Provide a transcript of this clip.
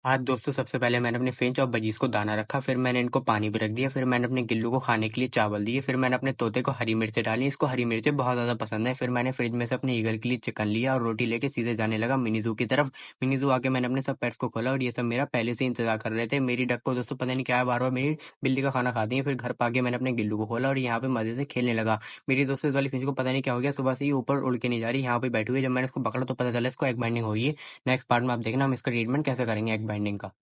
आज दोस्तों सबसे पहले मैंने अपने फिंच और बजीज को दाना रखा, फिर मैंने इनको पानी भी रख दिया, फिर मैंने अपने गिल्लू को खाने के लिए चावल दिए, फिर मैंने अपने तोते को हरी मिर्चें डाली, इसको हरी मिर्चें बहुत ज़्यादा पसंद है। फिर मैंने फ्रिज में से अपने ईगल के लिए चिकन लिया और रोटी लेके सीधे जाने लगा मिनी जू की तरफ। मिनी जू आके मैंने अपने सब पेट्स को खोला और ये सब मेरा पहले से इंतजार कर रहे थे। मेरी डक को दोस्तों पता नहीं क्या है, बार बार मेरी बिल्ली का खाना खाती है। फिर घर पाके मैंने अपने गिल्लू को खोला और यहाँ पे मजे से खेलने लगा। मेरी दोस्तों इस वाली फिंच को पता नहीं क्या हो गया, सुबह से ही ऊपर उड़ के नहीं जा रही, यहाँ पे बैठी हुई है। जब मैंने इसको पकड़ा तो पता चला इसको एग बाइंडिंग हो गई है। नेक्स्ट पार्ट में आप देखना हम इसका ट्रीटमेंट कैसे करेंगे एग बाइंडिंग का।